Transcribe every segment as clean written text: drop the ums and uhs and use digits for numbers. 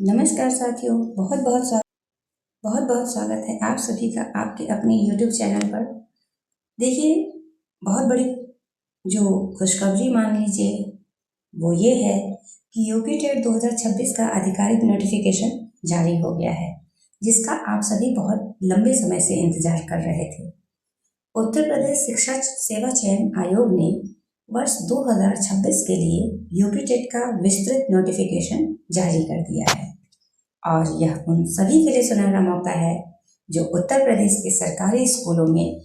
नमस्कार साथियों, बहुत बहुत स्वागत है आप सभी का आपके अपने यूट्यूब चैनल पर। देखिए, बहुत बड़ी जो खुशखबरी मान लीजिए वो ये है कि यूपी टेट 2026 का आधिकारिक नोटिफिकेशन जारी हो गया है, जिसका आप सभी बहुत लंबे समय से इंतजार कर रहे थे। उत्तर प्रदेश शिक्षा सेवा चयन आयोग ने वर्ष 2026 के लिए यूपी टेट का विस्तृत नोटिफिकेशन जारी कर दिया है और यह उन सभी के लिए सुनहरा मौका है जो उत्तर प्रदेश के सरकारी स्कूलों में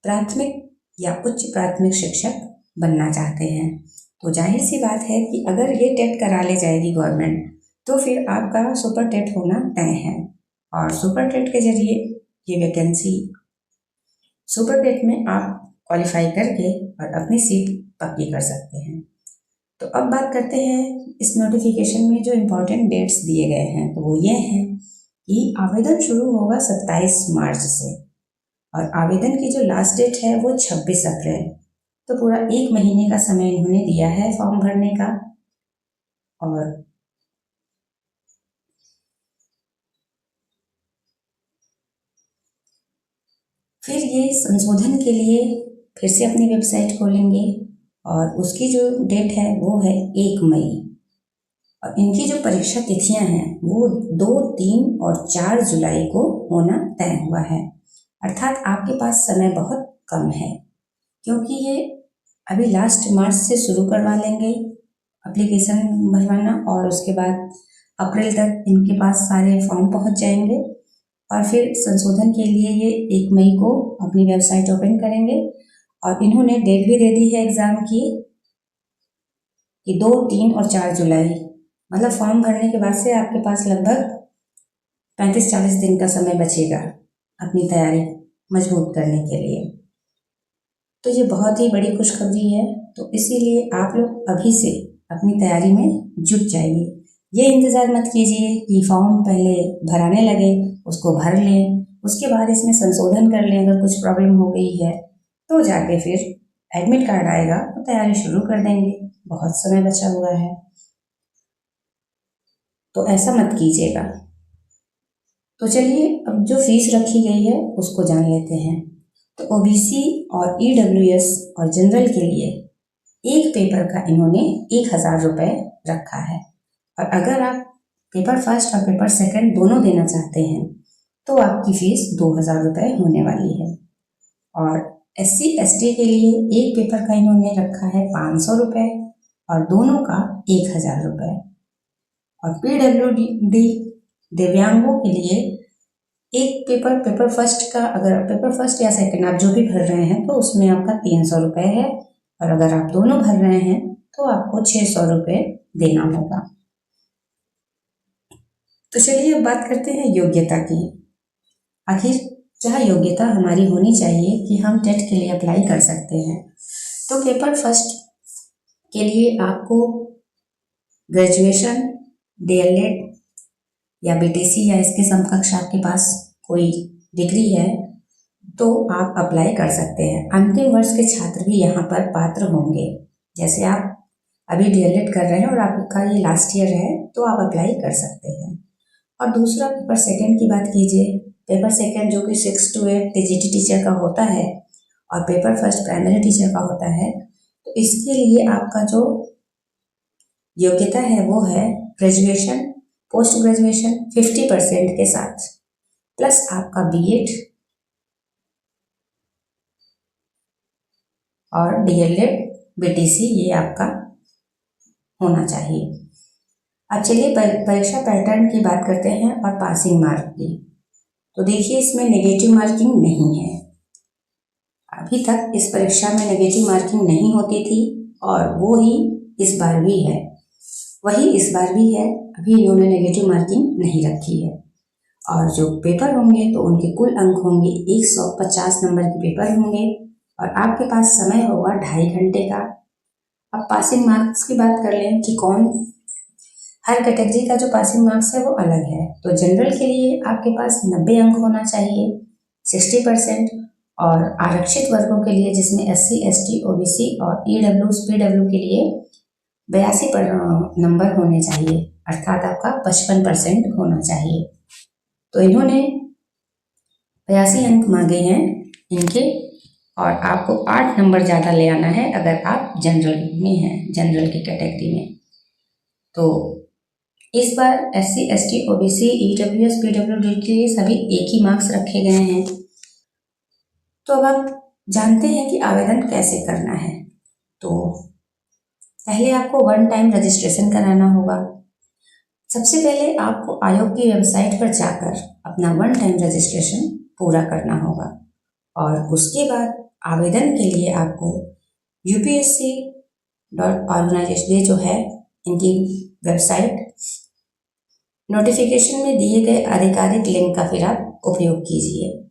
प्राथमिक या उच्च प्राथमिक शिक्षक बनना चाहते हैं। तो जाहिर सी बात है कि अगर ये टेट करा ले जाएगी गवर्नमेंट, तो फिर आपका सुपर टेट होना तय है और सुपर टेट के जरिए ये वैकेंसी सुपर टेट में आप क्वालिफाई करके और अपनी सीट पक्की कर सकते हैं। तो अब बात करते हैं इस नोटिफिकेशन में जो इम्पोर्टेंट डेट्स दिए गए हैं, तो वो ये हैं कि आवेदन शुरू होगा 27 मार्च से और आवेदन की जो लास्ट डेट है वो 26 अप्रैल। तो पूरा 1 महीने का समय इन्होंने दिया है फॉर्म भरने का। और फिर ये संशोधन के लिए फिर से अपनी वेबसाइट खोलेंगे और उसकी जो डेट है वो है 1 मई। और इनकी जो परीक्षा तिथियां हैं वो 2, 3 और 4 जुलाई को होना तय हुआ है। अर्थात आपके पास समय बहुत कम है, क्योंकि ये अभी लास्ट मार्च से शुरू करवा लेंगे एप्लीकेशन भरवाना और उसके बाद अप्रैल तक इनके पास सारे फॉर्म पहुंच जाएंगे और फिर संशोधन के लिए ये 1 मई को अपनी वेबसाइट ओपन करेंगे। और इन्होंने डेट भी दे दी है एग्ज़ाम की कि 2, 3 और 4 जुलाई, मतलब फॉर्म भरने के बाद से आपके पास लगभग 35-40 दिन का समय बचेगा अपनी तैयारी मजबूत करने के लिए। तो ये बहुत ही बड़ी खुशखबरी है, तो इसीलिए आप लोग अभी से अपनी तैयारी में जुट जाइए। ये इंतज़ार मत कीजिए कि फॉर्म पहले भराने लगे, उसको भर लें, उसके बाद इसमें संशोधन कर लें। अगर कुछ प्रॉब्लम हो गई है तो जाके फिर एडमिट कार्ड आएगा तो तैयारी शुरू कर देंगे, बहुत समय बचा हुआ है। तो ऐसा मत कीजिएगा। तो चलिए, अब जो फीस रखी गई है उसको जान लेते हैं। तो ओबीसी और ईडब्ल्यूएस और जनरल के लिए एक पेपर का इन्होंने 1000 रुपये रखा है। और अगर आप पेपर फर्स्ट और पेपर सेकंड दोनों देना चाहते हैं तो आपकी फीस 2000 रुपये होने वाली है। और SC ST के लिए एक पेपर का इन्होंने रखा है 500 रुपये और दोनों का 1000 रुपये। और PWD दिव्यांगों के लिए एक पेपर फर्स्ट का, अगर पेपर फर्स्ट या सेकंड आप जो भी भर रहे हैं तो उसमें आपका 300 रुपये है और अगर आप दोनों भर रहे हैं तो आपको 600 रुपये देना होगा। तो चलिए अब बात करते हैं योग्यता की। आखिर क्या योग्यता हमारी होनी चाहिए कि हम टेट के लिए अप्लाई कर सकते हैं। तो पेपर फर्स्ट के लिए आपको ग्रेजुएशन, DLED या BTC या इसके समकक्ष आपके पास कोई डिग्री है तो आप अप्लाई कर सकते हैं। अंतिम वर्ष के छात्र भी यहाँ पर पात्र होंगे। जैसे आप अभी DLED कर रहे हैं और आपका ये लास्ट ईयर है तो आप अप्लाई कर सकते हैं। और दूसरा, पेपर सेकंड की बात कीजिए। पेपर सेकंड जो कि 6 to 8 TGT टीचर का होता है और पेपर फर्स्ट प्राइमरी टीचर का होता है, तो इसके लिए आपका जो योग्यता है वो है ग्रेजुएशन, पोस्ट ग्रेजुएशन 50% के साथ प्लस आपका BEd और DLED BTC ये आपका होना चाहिए। अब चलिए परीक्षा पैटर्न की बात करते हैं और पासिंग मार्क की। तो देखिए, इसमें नेगेटिव मार्किंग नहीं है। अभी तक इस परीक्षा में नेगेटिव मार्किंग नहीं होती थी और वो ही इस बार भी है, वही इस बार भी है। अभी इन्होंने नेगेटिव मार्किंग नहीं रखी है। और जो पेपर होंगे तो उनके कुल अंक होंगे 150 नंबर के पेपर होंगे और आपके पास समय होगा 2.5 घंटे का। अब पासिंग मार्क्स की बात कर लें कि हर कैटेगरी का जो पासिंग मार्क्स है वो अलग है। तो जनरल के लिए आपके पास 90 अंक होना चाहिए, 60%। और आरक्षित वर्गों के लिए जिसमें SC ST OBC और EWS PW के लिए 82 नंबर होने चाहिए, अर्थात आपका 55% होना चाहिए। तो इन्होंने 82 अंक मांगे हैं इनके, और आपको 8 नंबर ज़्यादा ले आना है अगर आप जनरल में हैं, जनरल की कैटेगरी में। तो इस बार SC, ST, OBC, EWS, PWD के लिए सभी एक ही मार्क्स रखे गए हैं। तो अब आप जानते हैं कि आवेदन कैसे करना है। तो पहले आपको 1 टाइम रजिस्ट्रेशन कराना होगा। सबसे पहले आपको आयोग की वेबसाइट पर जाकर अपना 1 टाइम रजिस्ट्रेशन पूरा करना होगा, और उसके बाद आवेदन के लिए आपको UPSC.org जो है इनकी वेबसाइट, नोटिफिकेशन में दिए गए आधिकारिक लिंक का फिर आप उपयोग कीजिए।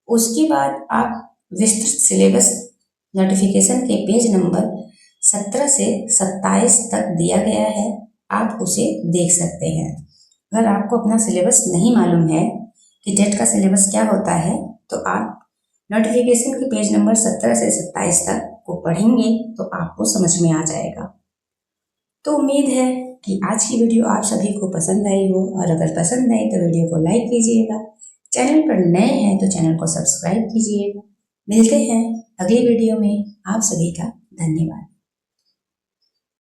उसके बाद आप विस्तृत सिलेबस नोटिफिकेशन के पेज नंबर 17 से 27 तक दिया गया है, आप उसे देख सकते हैं। अगर आपको अपना सिलेबस नहीं मालूम है कि टेट का सिलेबस क्या होता है, तो आप नोटिफिकेशन के पेज नंबर 17 से 27 तक को पढ़ेंगे तो आपको समझ में आ जाएगा। तो उम्मीद है कि आज की वीडियो आप सभी को पसंद आई हो, और अगर पसंद आई तो वीडियो को लाइक कीजिएगा। चैनल पर नए हैं तो चैनल को सब्सक्राइब कीजिएगा। मिलते हैं अगली वीडियो में। आप सभी का धन्यवाद।